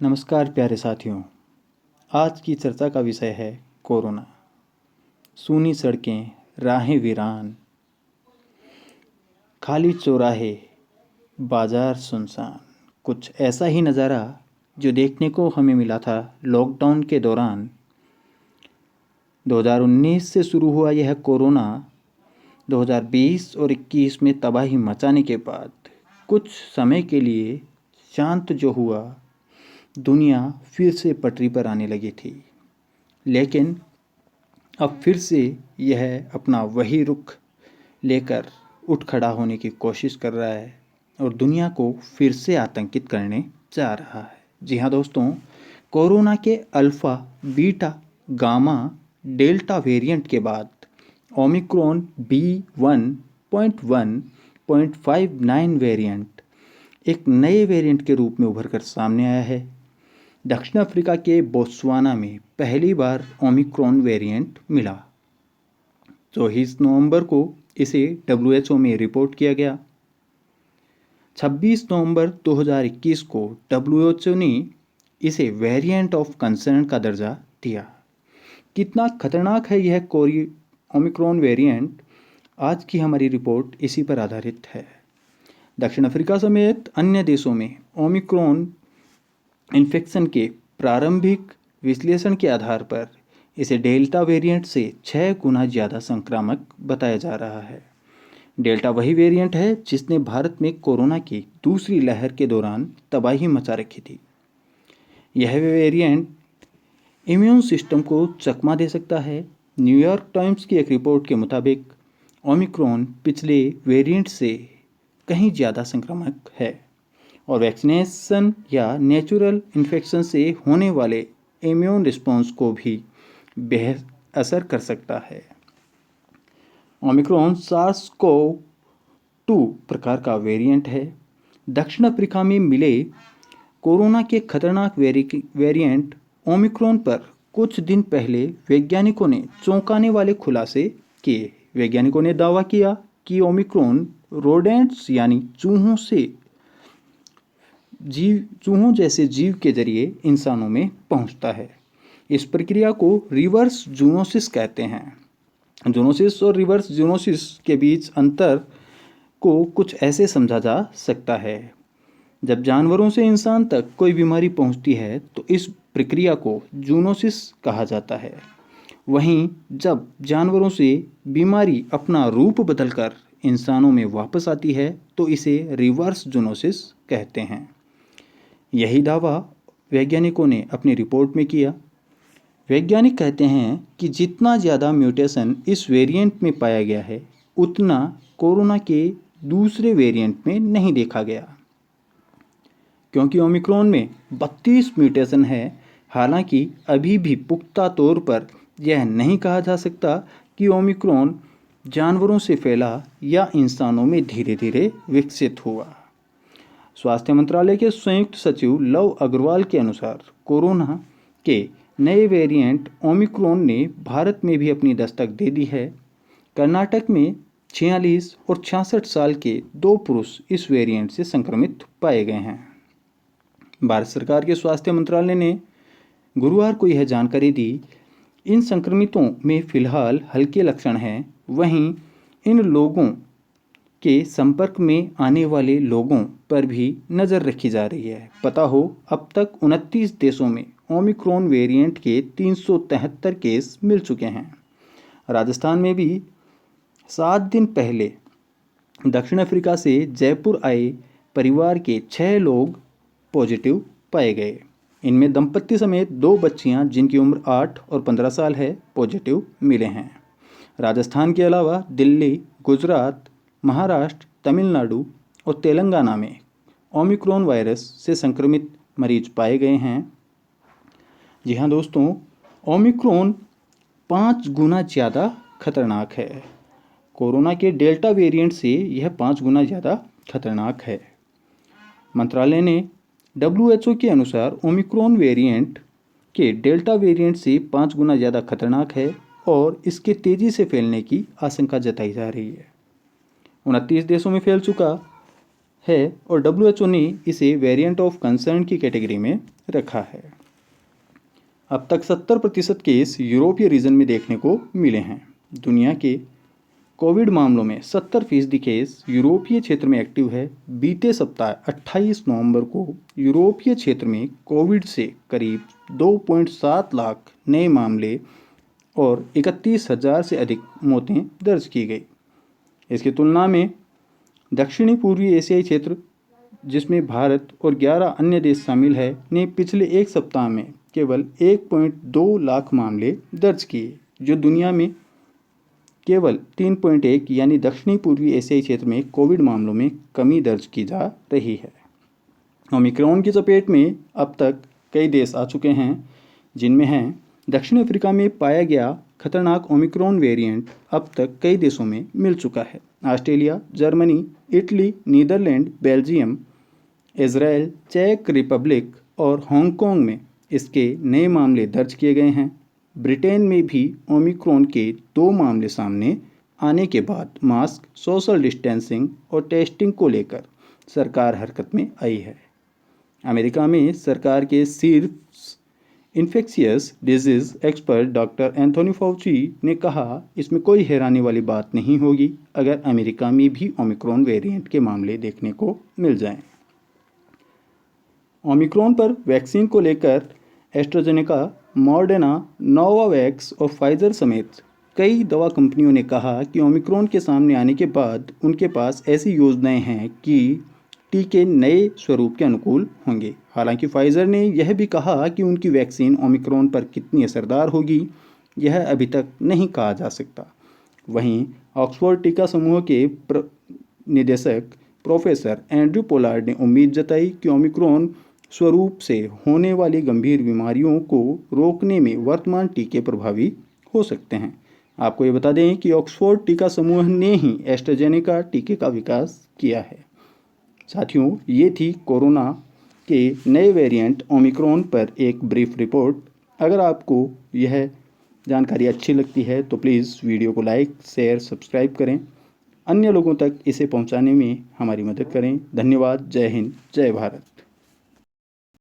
नमस्कार प्यारे साथियों। आज की चर्चा का विषय है कोरोना। सूनी सड़कें, राहें वीरान, खाली चौराहे, बाजार सुनसान। कुछ ऐसा ही नज़ारा जो देखने को हमें मिला था लॉकडाउन के दौरान। 2019 से शुरू हुआ यह कोरोना 2020 और 21 में तबाही मचाने के बाद कुछ समय के लिए शांत जो हुआ, दुनिया फिर से पटरी पर आने लगी थी। लेकिन अब फिर से यह अपना वही रुख लेकर उठ खड़ा होने की कोशिश कर रहा है और दुनिया को फिर से आतंकित करने जा रहा है। जी हाँ दोस्तों, कोरोना के alpha, beta, gamma, delta variant के बाद ओमिक्रॉन B.1.1.59 वेरिएंट एक नए वेरिएंट के रूप में उभर कर सामने आया है। दक्षिण अफ्रीका के बोत्सवाना में पहली बार ओमिक्रॉन वेरिएंट मिला। 24 नवंबर को इसे WHO में रिपोर्ट किया गया। 26 नवंबर 2021 को WHO ने इसे वेरिएंट ऑफ कंसर्न का दर्जा दिया। कितना खतरनाक है यह ओमिक्रॉन वेरिएंट, आज की हमारी रिपोर्ट इसी पर आधारित है। दक्षिण अफ्रीका समेत अन्य देशों में ओमिक्रॉन इन्फेक्शन के प्रारंभिक विश्लेषण के आधार पर इसे डेल्टा वेरिएंट से 6 गुना ज़्यादा संक्रामक बताया जा रहा है। डेल्टा वही वेरिएंट है जिसने भारत में कोरोना की दूसरी लहर के दौरान तबाही मचा रखी थी। यह वेरिएंट इम्यून सिस्टम को चकमा दे सकता है। न्यूयॉर्क टाइम्स की एक रिपोर्ट के मुताबिक ओमिक्रॉन पिछले वेरिएंट से कहीं ज़्यादा संक्रामक है और वैक्सीनेशन या नेचुरल इन्फेक्शन से होने वाले इम्यून रिस्पॉन्स को भी बेहद असर कर सकता है। ओमिक्रॉन SARS-CoV-2 प्रकार का वेरिएंट है। दक्षिण अफ्रीका में मिले कोरोना के खतरनाक वेरिएंट ओमिक्रॉन पर कुछ दिन पहले वैज्ञानिकों ने चौंकाने वाले खुलासे किए। वैज्ञानिकों ने दावा किया कि ओमिक्रॉन रोडेंट्स यानी चूहों जैसे जीव के जरिए इंसानों में पहुंचता है। इस प्रक्रिया को रिवर्स जूनोसिस कहते हैं। जूनोसिस और रिवर्स जूनोसिस के बीच अंतर को कुछ ऐसे समझा जा सकता है। जब जानवरों से इंसान तक कोई बीमारी पहुंचती है तो इस प्रक्रिया को जूनोसिस कहा जाता है। वहीं जब जानवरों से बीमारी अपना रूप बदलकर इंसानों में वापस आती है तो इसे रिवर्स जूनोसिस कहते हैं। यही दावा वैज्ञानिकों ने अपनी रिपोर्ट में किया। वैज्ञानिक कहते हैं कि जितना ज़्यादा म्यूटेशन इस वेरिएंट में पाया गया है उतना कोरोना के दूसरे वेरिएंट में नहीं देखा गया, क्योंकि ओमिक्रॉन में 32 म्यूटेशन है। हालांकि अभी भी पुख्ता तौर पर यह नहीं कहा जा सकता कि ओमिक्रॉन जानवरों से फैला या इंसानों में धीरे धीरे विकसित हुआ। स्वास्थ्य मंत्रालय के संयुक्त सचिव लव अग्रवाल के अनुसार कोरोना के नए वेरिएंट ओमिक्रॉन ने भारत में भी अपनी दस्तक दे दी है। कर्नाटक में 46 और 66 साल के 2 पुरुष इस वेरिएंट से संक्रमित पाए गए हैं। भारत सरकार के स्वास्थ्य मंत्रालय ने गुरुवार को यह जानकारी दी। इन संक्रमितों में फिलहाल हल्के लक्षण हैं। वहीं इन लोगों के संपर्क में आने वाले लोगों पर भी नज़र रखी जा रही है। पता हो, अब तक 29 देशों में ओमिक्रॉन वेरिएंट के 373 केस मिल चुके हैं। राजस्थान में भी 7 दिन पहले दक्षिण अफ्रीका से जयपुर आए परिवार के 6 लोग पॉजिटिव पाए गए। इनमें दंपत्ति समेत 2 बच्चियां जिनकी उम्र 8 और 15 साल है पॉजिटिव मिले हैं। राजस्थान के अलावा दिल्ली, गुजरात, महाराष्ट्र, तमिलनाडु और तेलंगाना में ओमिक्रॉन वायरस से संक्रमित मरीज पाए गए हैं। जी हाँ दोस्तों, ओमिक्रॉन 5 गुना ज़्यादा खतरनाक है। कोरोना के डेल्टा वेरिएंट से यह 5 गुना ज़्यादा खतरनाक है। मंत्रालय ने WHO के अनुसार ओमिक्रॉन वेरिएंट के डेल्टा वेरिएंट से 5 गुना ज़्यादा खतरनाक है और इसके तेज़ी से फैलने की आशंका जताई जा रही है। 29 देशों में फैल चुका है और WHO ने इसे वेरिएंट ऑफ कंसर्न की कैटेगरी में रखा है। अब तक 70% केस यूरोपीय रीजन में देखने को मिले हैं। दुनिया के कोविड मामलों में 70% केस यूरोपीय क्षेत्र में एक्टिव है। बीते सप्ताह 28 नवंबर को यूरोपीय क्षेत्र में कोविड से करीब 2.7 लाख नए मामले और 31,000 से अधिक मौतें दर्ज की गई। इसकी तुलना में दक्षिणी पूर्वी एशियाई क्षेत्र, जिसमें भारत और 11 अन्य देश शामिल है, ने पिछले एक सप्ताह में केवल 1.2 लाख मामले दर्ज किए, जो दुनिया में केवल 3.1 यानी दक्षिणी पूर्वी एशियाई क्षेत्र में कोविड मामलों में कमी दर्ज की जा रही है। ओमिक्रॉन की चपेट में अब तक कई देश आ चुके हैं, जिनमें हैं दक्षिण अफ्रीका में पाया गया खतरनाक ओमिक्रॉन वेरिएंट अब तक कई देशों में मिल चुका है। Australia, Germany, Italy, Netherlands, Belgium, Israel, चेक रिपब्लिक और हांगकांग में इसके नए मामले दर्ज किए गए हैं। ब्रिटेन में भी ओमिक्रॉन के 2 मामले सामने आने के बाद मास्क, सोशल डिस्टेंसिंग और टेस्टिंग को लेकर सरकार हरकत में आई है। अमेरिका में सरकार के शीर्ष infectious disease expert doctor Anthony Fauci ने कहा, इसमें कोई हैरानी वाली बात नहीं होगी अगर अमेरिका में भी ओमिक्रॉन वेरिएंट के मामले देखने को मिल जाएं। ओमिक्रॉन पर वैक्सीन को लेकर एस्ट्राजेनेका, मॉडर्ना, नोवावैक्स और फाइजर समेत कई दवा कंपनियों ने कहा कि ओमिक्रॉन के सामने आने के बाद उनके पास ऐसी योजनाएं हैं कि टीके नए स्वरूप के अनुकूल होंगे। हालांकि फाइजर ने यह भी कहा कि उनकी वैक्सीन ओमिक्रॉन पर कितनी असरदार होगी, यह अभी तक नहीं कहा जा सकता। वहीं ऑक्सफोर्ड टीका समूह के निदेशक प्रोफेसर एंड्रयू पोलार्ड ने उम्मीद जताई कि ओमिक्रॉन स्वरूप से होने वाली गंभीर बीमारियों को रोकने में वर्तमान टीके प्रभावी हो सकते हैं। आपको ये बता दें कि ऑक्सफोर्ड टीका समूह ने ही एस्ट्राजेनेका टीके का विकास किया है। साथियों, ये थी कोरोना के नए वेरिएंट ओमिक्रॉन पर एक ब्रीफ रिपोर्ट। अगर आपको यह जानकारी अच्छी लगती है तो प्लीज़ वीडियो को लाइक, शेयर, सब्सक्राइब करें। अन्य लोगों तक इसे पहुंचाने में हमारी मदद करें। धन्यवाद। जय हिंद, जय भारत।